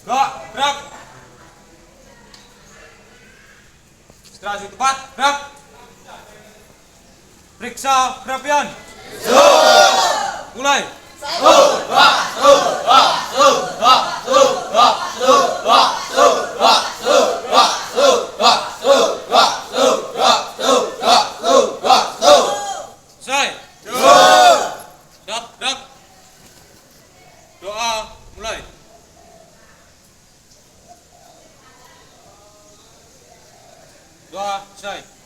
Gerak, gerak. Konsentrasi tepat, gerak. Periksa kerapian. Mulai. Selesai. Siap, gerak. Doa, mulai. Doa, selesai.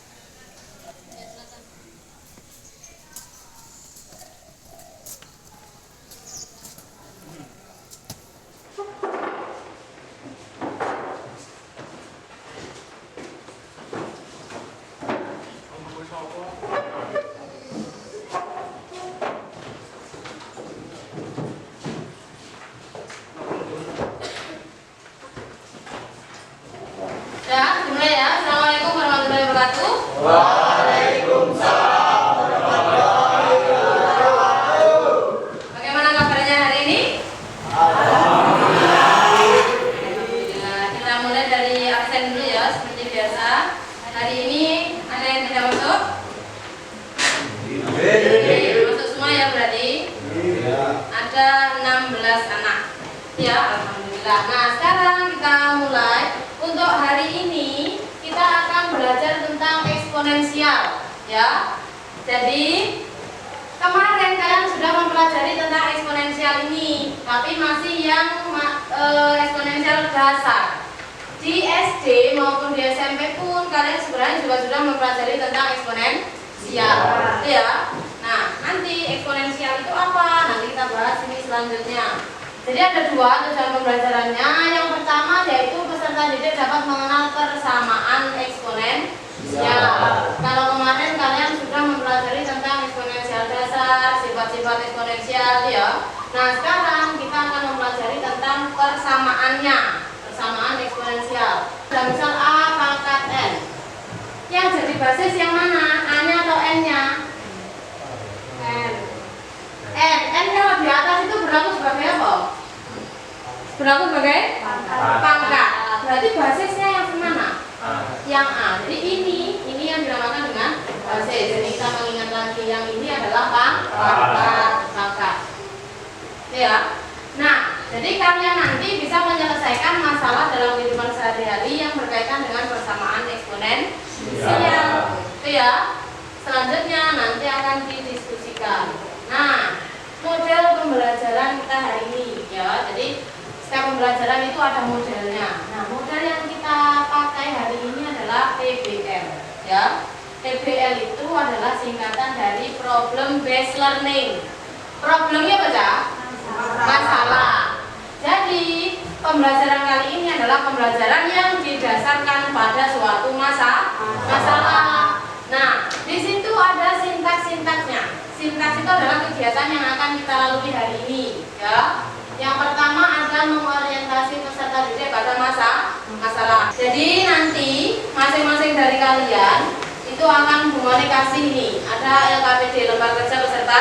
Ya, dimulai ya. Assalamualaikum warahmatullahi wabarakatuh. Waalaikumsalam warahmatullahi wabarakatuh. Bagaimana kabarnya hari ini? Alhamdulillah. Kita mulai dari absen dulu ya, seperti biasa. Hari ini ada yang tidak masuk? Masuk semua ya berarti? Ada 16 anak. Ya, alhamdulillah. Nah, sekarang kita mulai. Untuk hari ini kita akan belajar tentang eksponensial, ya. Jadi kemarin kalian sudah mempelajari tentang eksponensial ini, tapi masih yang eksponensial dasar. Di SD maupun di SMP pun kalian sebenarnya juga sudah mempelajari tentang eksponensial, ya. Nah, nanti eksponensial itu apa? Nanti kita bahas ini selanjutnya. Jadi ada dua tujuan pembelajarannya. Yang pertama yaitu peserta didik dapat mengenal persamaan eksponensial. Kalau kemarin kalian sudah mempelajari tentang eksponensial dasar, sifat-sifat eksponensial ya. Nah, sekarang kita akan mempelajari tentang persamaannya, persamaan eksponensial. Ada misal A pangkat N. Yang jadi basis yang mana? A-nya atau N-nya? N. N kalau di atas itu berlaku sebagai apa? Berlaku sebagai pangkat. Berarti basisnya yang mana? Yang A. Jadi ini yang dinamakan dengan basis. Jadi kita mengingat lagi yang ini adalah pangkat. Ya. Nah, jadi kalian nanti bisa menyelesaikan masalah dalam kehidupan sehari-hari yang berkaitan dengan persamaan eksponensial. Itu ya. Selanjutnya nanti akan didiskusikan. Nah, model pembelajaran kita hari ini ya. Jadi setiap pembelajaran itu ada modelnya. Nah, model yang kita pakai hari ini adalah PBL ya. PBL itu adalah singkatan dari problem based learning. Problemnya apa, Cak? Masalah. Jadi, pembelajaran kali ini adalah pembelajaran yang didasarkan pada suatu masalah. Nah, di situ ada sintaks-sintaksnya. Sintaks itu adalah kegiatan yang akan kita lalui hari ini, ya. Yang pertama adalah mengorientasi peserta didik pada masalah. Jadi nanti masing-masing dari kalian itu akan komunikasi ini. Ada LKPD, lembar kerja peserta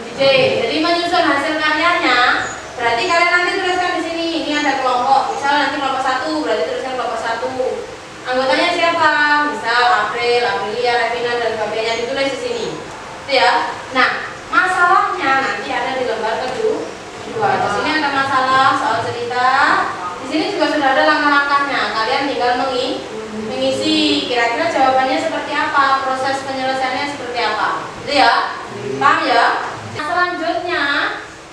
didik. Jadi menyusun hasil karyanya. Berarti kalian nanti tuliskan di sini. Ini ada kelompok. Misal nanti kelompok 1, berarti tuliskan kelompok 1. Anggotanya siapa? Misal April, Aprilia, Revina dan sebagainya ditulis di sini. Itu ya. Nah, masalahnya nanti ada di lembar kedua. Di sini ada masalah soal cerita. Di sini juga sudah ada langkah-langkahnya. Kalian tinggal mengisi. Kira-kira jawabannya seperti apa? Proses penyelesaiannya seperti apa? Itu ya. Paham ya? Nah, selanjutnya,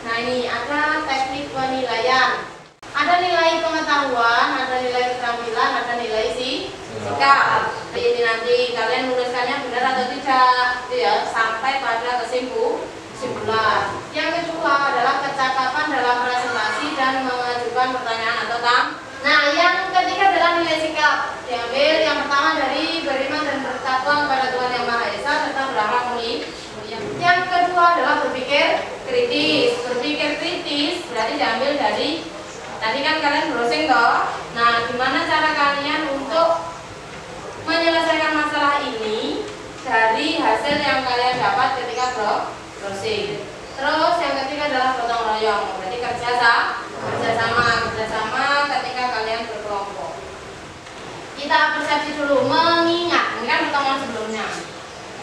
nah ini ada teknik penilaian. Ada nilai pengetahuan, ada nilai keterampilan, ada nilai sikap. Jadi ini nanti kalian menuliskannya benar atau tidak, itu ya, sampai pada kesimpulan. Yang kedua adalah kecakapan dalam presentasi dan mengajukan pertanyaan atau Nah, yang ketiga adalah nilai sikap. Diambil yang pertama dari beriman dan bertakwa kepada Tuhan Yang Maha Esa serta berakhlak mulia. Yang kedua adalah berpikir kritis. Berpikir kritis berarti diambil dari tadi kan kalian browsing toh. Nah, gimana cara kalian untuk menyelesaikan masalah ini dari hasil yang kalian dapat ketika browsing. Terus yang ketiga adalah gotong royong. Berarti kerjasama ketika kita persepsi dulu, mengingat, ini kan pertemuan sebelumnya.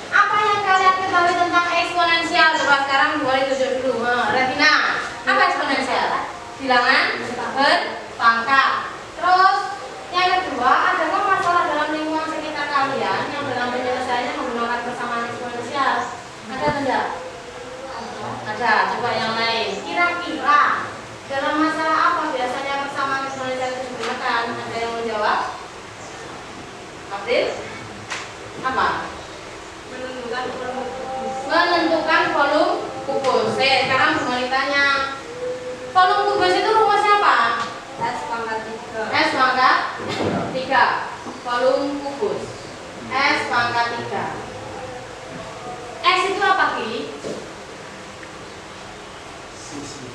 Apa yang kalian ketahui tentang eksponensial? Coba sekarang boleh tunjuk dulu. Retina, apa eksponensial? Bilangan berpangkat. Terus yang kedua, adakah masalah dalam lingkungan sekitar kalian yang dalam penyelesaiannya menggunakan persamaan eksponensial? Ada tidak? Ada. Coba yang lain. Kira-kira dalam masalah apa biasanya persamaan eksponensial itu digunakan? Ada yang mau jawab? April? Apa? Menentukan volume kubus. Sekarang kembali tanya, volume kubus itu rumusnya apa? S pangkat 3. Volume kubus S pangkat 3. S itu apa, Ki?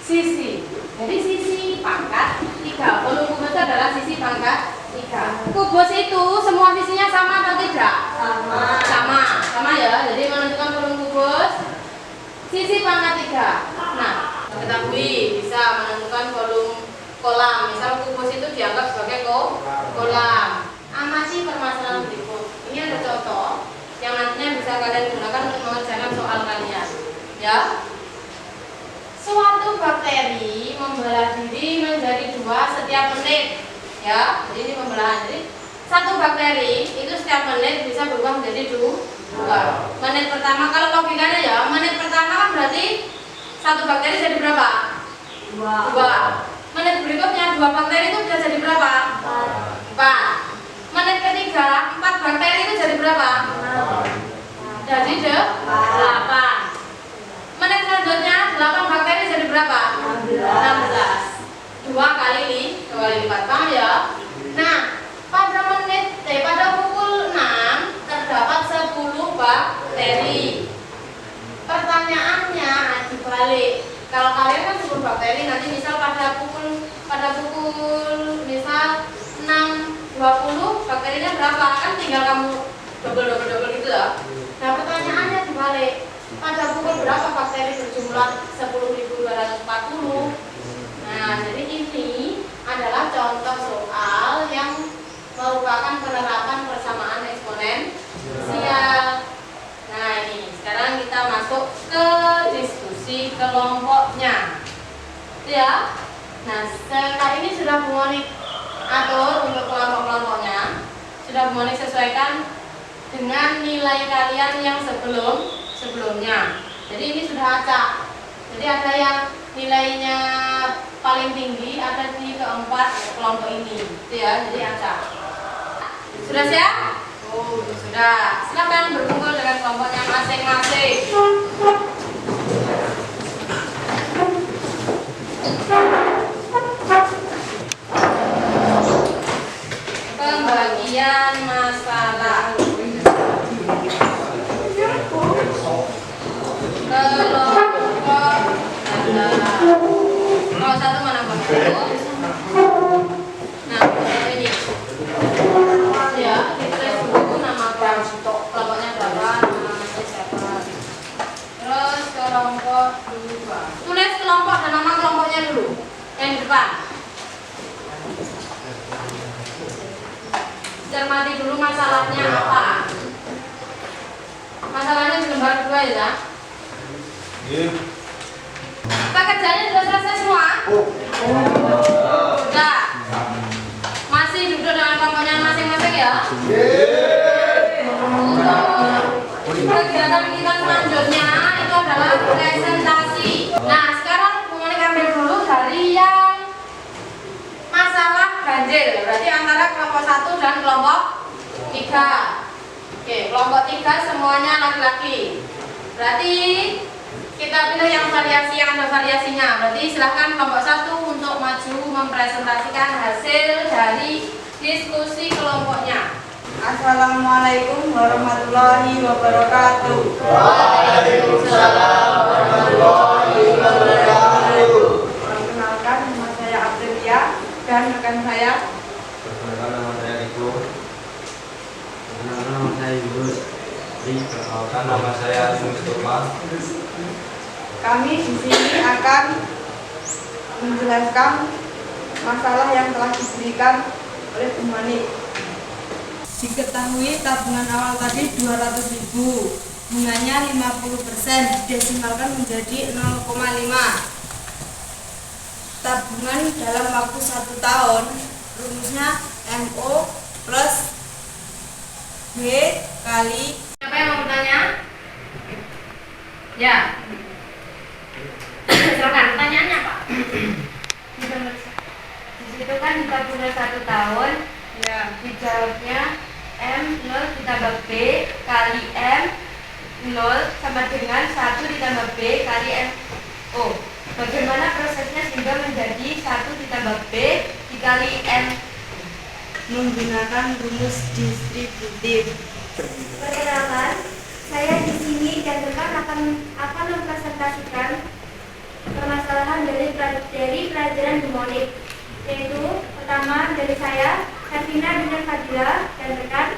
Sisi. Jadi sisi pangkat 3. Volume kubus itu adalah sisi pangkat 3. Kubus itu semua sisinya sama atau tidak? Sama ya. Jadi menentukan volume kubus sisi pangkat 3. Nah, ketahui bisa menentukan volume kolam. Misal kubus itu dianggap sebagai kolam. Amati permasalahan berikut. Ini ada contoh yang nantinya bisa kalian gunakan untuk mengerjakan soal kalian. Ya. Suatu bakteri membelah diri menjadi 2 setiap menit. Ya, jadi ini pembelahan. Jadi satu bakteri itu setiap menit bisa berubah menjadi 2. Menit pertama, kalau logikanya ya, menit pertama kan berarti satu bakteri jadi berapa? 2. Menit berikutnya 2 bakteri itu bisa jadi berapa? 4. Menit ketiga 4 bakteri itu jadi berapa? Jadi 8. Menit selanjutnya 8 bakteri jadi berapa? 16. 2 kali 4, paham ya? Nah, pada pukul 6 terdapat 10 bakteri. Pertanyaannya dibalik. Kalau kalian kan 10 bakteri, nanti misal pada pukul misal 6.20 bakterinya berapa? Kan tinggal kamu double gitu ya. Nah, pertanyaannya dibalik. Pada pukul berapa bakteri berjumlah 10.240? Nah, jadi ini adalah contoh soal yang merupakan penerapan persamaan eksponensial. Nah, ini sekarang kita masuk ke diskusi kelompoknya. Ya. Nah, sekarang ini sudah Bu Monik atur untuk kelompok-kelompoknya. Sudah Bu Monik sesuaikan dengan nilai kalian yang sebelumnya. Jadi ini sudah acak. Jadi ada yang nilainya paling tinggi ada di keempat kelompok ini, gitu ya. Jadi acak. Sudah siap? Oh, sudah. Silakan berkumpul dengan kelompoknya masing-masing. Pembagian masalah. Kelompok satu mana Bapak? Nah, ini. Ya, ditulis dulu nama kelompoknya berapa, nama siapa. Terus kelompok 2. Tulis kelompok dan nama kelompoknya dulu. Yang di depan. Cermati dulu masalahnya apa. Masalahnya di lembar 2 ya. Pekerjaannya sudah selesai semua? Sudah. Masih duduk dengan kelompoknya masing-masing ya? Untuk kegiatan kita selanjutnya itu adalah presentasi. Nah, sekarang mulai ambil dulu dari yang masalah ganjil. Berarti antara kelompok 1 dan kelompok 3. Oke, kelompok 3 semuanya laki-laki. Berarti kita pilih yang variasi, yang ada variasinya. Berarti silahkan kelompok 1 untuk maju mempresentasikan hasil dari diskusi kelompoknya. Assalamualaikum warahmatullahi wabarakatuh. Waalaikumsalam warahmatullahi wabarakatuh. Perkenalkan, nama saya Aprilia dan rekan saya. Perkenalkan, nama saya Riko. Perkenalkan, nama saya Yunus. Perkenalkan, nama saya Mustafa. Kami di sini akan menjelaskan masalah yang telah diberikan oleh Bu Mani. Diketahui tabungan awal tadi 200.000, bunganya 50%, didesimalkan menjadi 0,5. Tabungan dalam waktu 1 tahun, rumusnya MO plus B kali. Siapa yang mau bertanya? Ya. Silakan pertanyaannya, Pak. Di situ kan tabungan 1 tahun, ya dijawabnya M0 ditambah B kali M0 sama dengan 1 ditambah B kali MO. Bagaimana prosesnya sehingga menjadi 1 ditambah B dikali M? Menggunakan rumus distributif. Perkenalkan, saya di sini dan rekan akan mempresentasikan permasalahan dari pelajaran mnemonik, yaitu pertama dari saya, Hervina dengan Fadila dan rekan.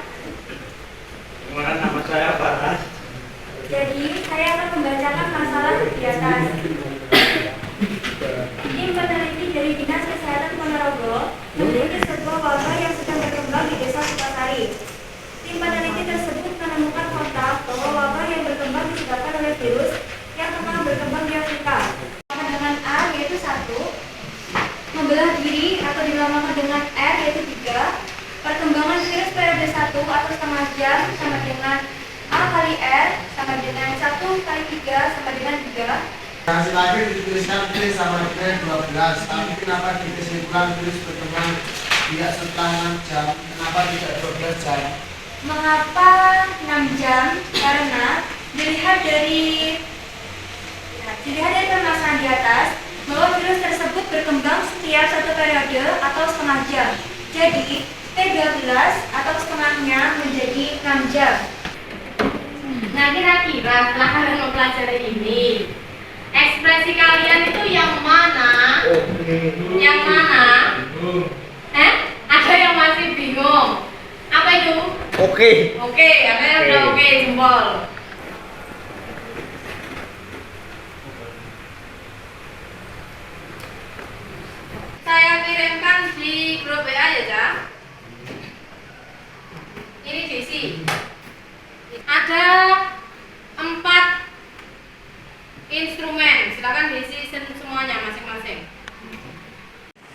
Nama saya Farhan. Jadi saya akan membacakan masalah di atas. Tim peneliti dari Dinas Kesehatan Ponorogo meneliti sebuah wabah yang sedang berkembang di Desa Sukasari. Tim peneliti tersebut menemukan fakta bahwa wabah yang berkembang disebabkan oleh virus yang tengah berkembang di Afrika. Sama dengan A yaitu 1, membelah diri atau dinamakan dengan R yaitu 3. Perkembangan virus periode 1 atau setengah jam sama dengan A kali R sama dengan 1 kali 3 sama dengan 3. Hasil akhir dituliskan T sama dengan 12, tapi kenapa di kesimpulan virus berkembang tidak setelah 6 jam, kenapa tidak 12 jam? Mengapa 6 jam? Karena dilihat dari permasalahan di atas bahwa virus tersebut berkembang setiap 1 periode atau setengah jam. Jadi T12 atau setengahnya menjadi 6 jam. Nah, kira-kira setelah kalian mempelajari ini, ekspresi kalian itu yang mana? Yang mana? Ada yang masih bingung? Apa itu? Oke. Oke, ada yang udah oke, jempol. Saya kirimkan di grup WA ya, Cak. Ini diisi. Ada 4 instrumen, silakan diisi semuanya masing-masing.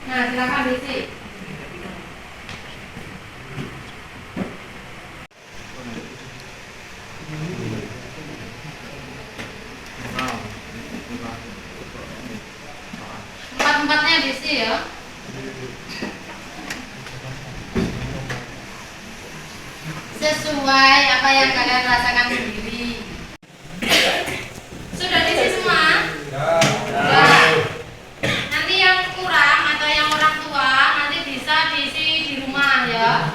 Nah, silakan diisi. Empat-empatnya diisi ya. Sesuai apa yang kalian rasakan sendiri. Sudah diisi semua? Ya. Nanti yang kurang atau yang orang tua nanti bisa diisi di rumah ya.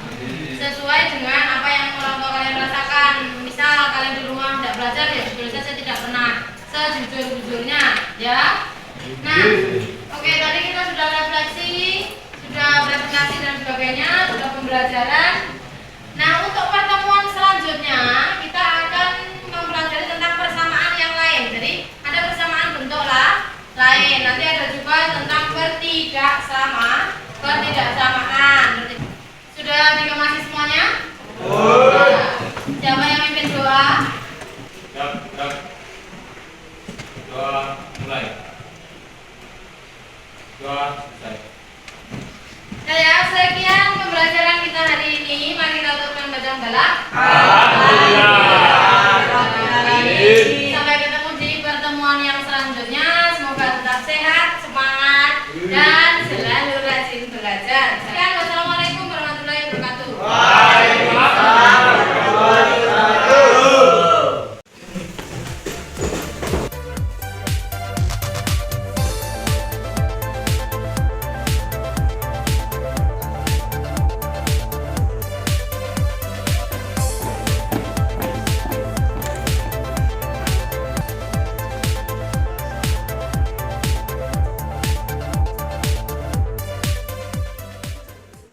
Sesuai dengan apa yang orang tua kalian rasakan. Misal kalian di rumah tidak belajar ya sebetulnya saya tidak pernah sejujur-jujurnya ya. Nah, oke, tadi kita sudah refleksi, sudah presentasi dan sebagainya, sudah pembelajaran. Nah, untuk pertemuan selanjutnya kita akan mempelajari tentang persamaan yang lain. Jadi ada persamaan bentuk lain. Nanti ada juga tentang ketidaksamaan. Sudah dikemasi semuanya?